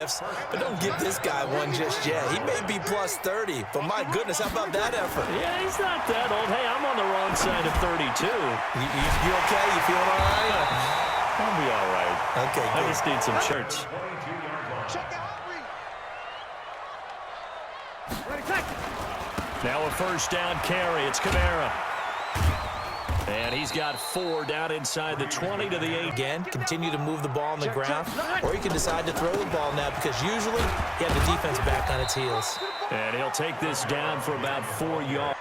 But don't give this guy one just yet. He may be plus 30, but my goodness, how about that effort? Yeah, he's not that old. Hey, I'm on the wrong side of 32. You okay? You feeling all right? I'll be all right. Okay, I good. just need some church. Now a first down carry. It's Kamara. And he's got 4 down inside the 20 to the 8. Again, continue to move the ball on the ground, or you can decide to throw the ball now because usually you have the defense back on its heels. And he'll take this down for about 4 yards.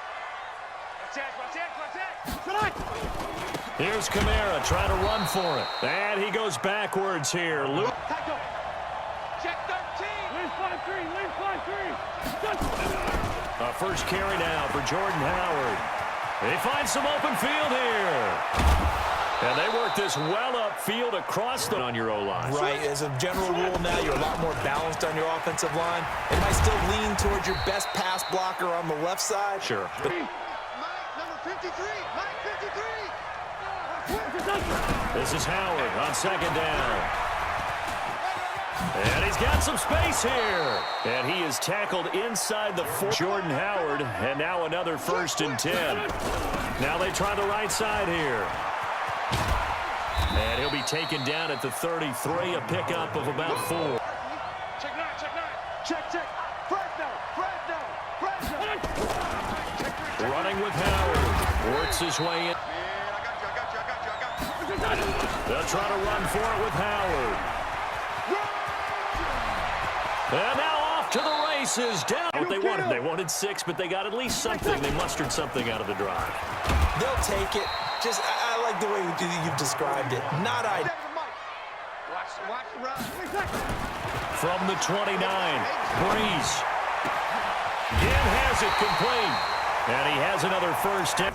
Here's Kamara trying to run for it. And he goes backwards here. Luke. Check 13. Leave 5-3. Leave 5-3. A first carry now for Jordan Howard. They find some open field here. And they work this well upfield across the on your O-line. Right, as a general rule now, you're a lot more balanced on your offensive line. It might still lean towards your best pass blocker on the left side. Sure. But Mike, number 53. Mike, 53. This is Howard on second down. And he's got some space here. And he is tackled inside the 4. Jordan Howard, and now another 1st and 10. Now they try the right side here. And he'll be taken down at the 33, a pickup of about 4. Check 9. Check 9. Check. Fred now. Running with Howard. Works his way in. Man, I got you. They'll try to run for it with Howard. And now off to the races. Down what they wanted. They wanted 6, but they got at least something. They mustered something out of the drive. they'll take it. Just, I like the way you've described it. Not ideal. Watch the run. From the 29, Breeze. Again has it complete. And he has another first down.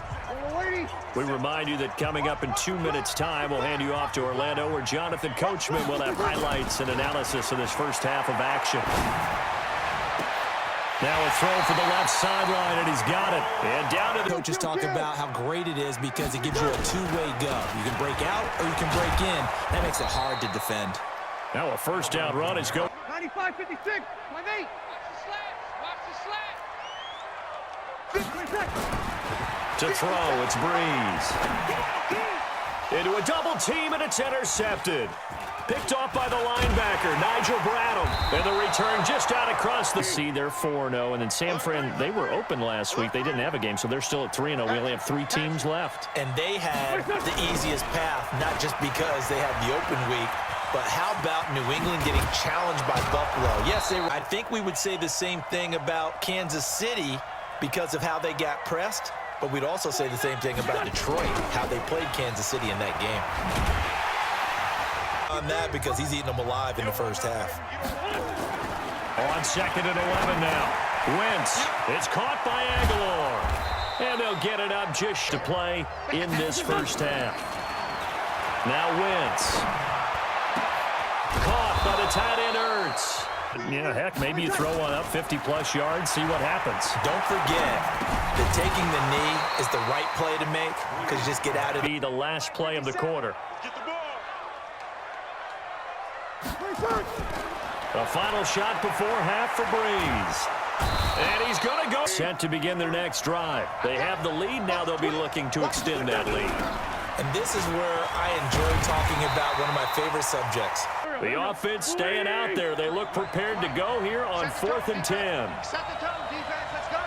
We remind you that coming up in 2 minutes' time, we'll hand you off to Orlando, where Jonathan Coachman will have highlights and analysis of this first half of action. Now a throw for the left sideline, and he's got it. And down to the Coaches talk about how great it is because it gives you a two-way go. You can break out or you can break in. That makes it hard to defend. now a first down run is going. 95-56. 5-8. Watch the slap. To throw, it's Breeze. Into a double team, and it's intercepted. Picked off by the linebacker, Nigel Bradham. And the return just out across the sea. They're 4-0. And then San Fran, they were open last week. They didn't have a game, so they're still at 3-0. We only have 3 teams left. And they had the easiest path, not just because they had the open week, but how about New England getting challenged by Buffalo? Yes, I think we would say the same thing about Kansas City because of how they got pressed. But we'd also say the same thing about Detroit, how they played Kansas City in that game. On that, because he's eating them alive in the first half. On 2nd and 11 now. Wentz. It's caught by Aguilar. And they'll get it up just to play in this first half. Now Wentz. Caught by the tight end Ertz. Yeah, heck, maybe you throw one up 50-plus yards, see what happens. Don't forget that taking the knee is the right play to make because you just get out of it. Be the last play of the quarter. The final shot before half for Breeze. And he's going to go. Set to begin their next drive. They have the lead. Now they'll be looking to extend that lead. And this is where I enjoy talking about one of my favorite subjects. The offense staying out there. They look prepared to go here on 4th and 10. Set the tone, defense. Let's go.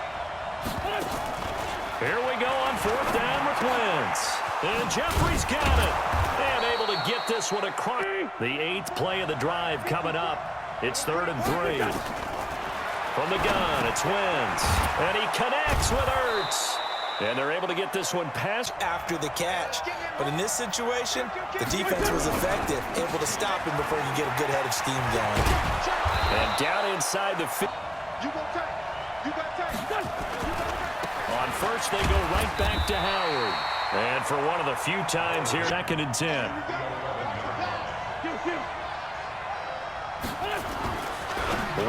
Here we go on 4th down with Wentz. And Jeffrey's got it. And able to get this one across. The 8th play of the drive coming up. It's 3rd and 3. From the gun, it's Wentz. And he connects with Ertz. And they're able to get this one past After the catch. But in this situation, the defense was effective, able to stop him before you get a good head of steam going. And down inside the field. You won't take. You got take. On first, they go right back to Howard. And for one of the few times here, 2nd and 10.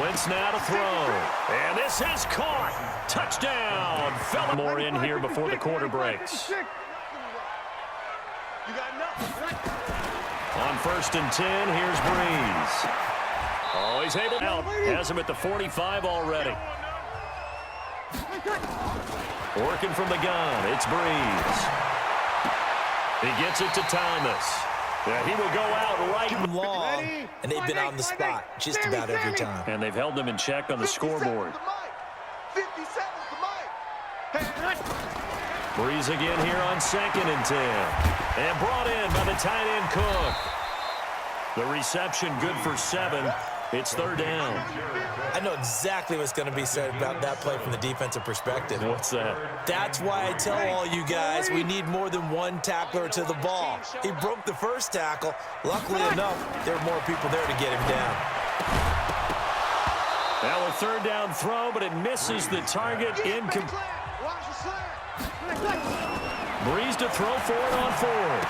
Wentz now to throw. And this is caught. Touchdown. Fell more in here before the quarter breaks. On 1st and 10, here's Breeze. Oh, he's able out. Has him at the 45 already. Working from the gun. It's Breeze. He gets it to Thomas. Yeah, he will go out right long, and they've been on the spot just about every time. And they've held them in check on the scoreboard. 50 seconds to Mike. Breeze again here on 2nd and 10. And brought in by the tight end Cook. The reception good for 7. It's 3rd down. I know exactly what's going to be said about that play from the defensive perspective. What's that? That's why I tell all you guys we need more than one tackler to the ball. He broke the first tackle. Luckily enough, there were more people there to get him down. Now a 3rd down throw, but it misses the target. Incomplete. Breeze to throw for it on 4th.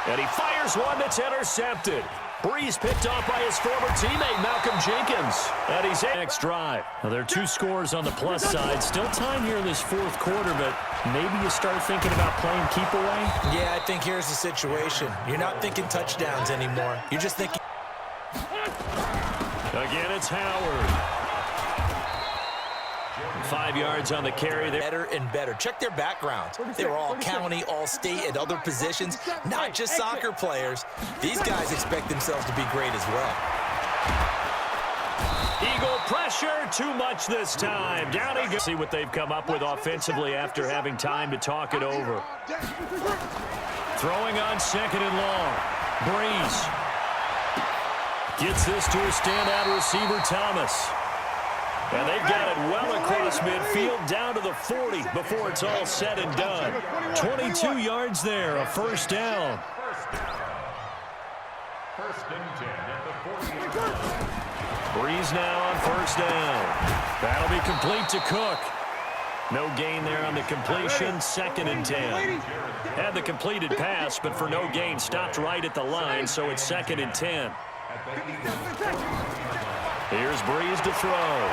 And he fires one that's intercepted. Breeze picked off by his former teammate, Malcolm Jenkins. And he's next drive. Now, there are 2 scores on the plus side. Still time here in this 4th quarter, but maybe you start thinking about playing keep away? Yeah, I think here's the situation. You're not thinking touchdowns anymore. You're just thinking... Again, it's Howard. 5 yards on the carry there. Better and better. Check their backgrounds. They were all county, all state, at other positions, not just soccer players. These guys expect themselves to be great as well. Eagle pressure, too much this time. Down he goes. See what they've come up with offensively after having time to talk it over. Throwing on 2nd and long. Breeze gets this to a standout receiver, Thomas. And they've got it well across midfield down to the 40 before it's all said and done. 22 yards there, a 1st down. Breeze now on 1st down. That'll be complete to Cook. No gain there on the completion, 2nd and 10. Had the completed pass, but for no gain, stopped right at the line, so it's 2nd and 10. Here's Breeze to throw.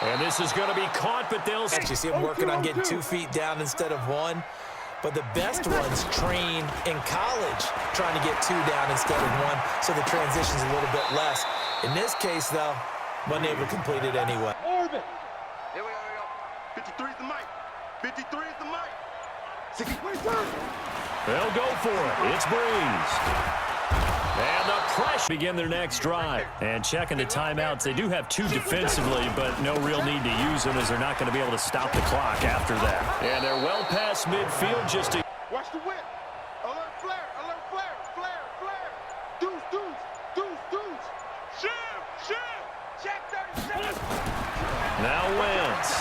And this is going to be caught, but they'll... You see him working on getting 2 feet down instead of 1. But the best ones train in college trying to get 2 down instead of 1, so the transition's a little bit less. In this case, though, wasn't able to complete it anyway. Here we go. 53 is the mic. 53 is the mic. 60. They'll go for it. It's Breeze. And the pressure begin their next drive. And checking the timeouts, they do have 2 defensively, but no real need to use them as they're not going to be able to stop the clock after that. And they're well past midfield just to... Watch the whip. Alert flare. Alert flare. Flare. Flare. Deuce. Deuce. Deuce. Deuce. Shiv. Shiv. Check 37. Now Wentz.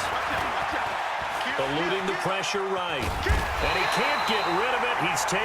Eluding the pressure right. And he can't get rid of it. He's taken...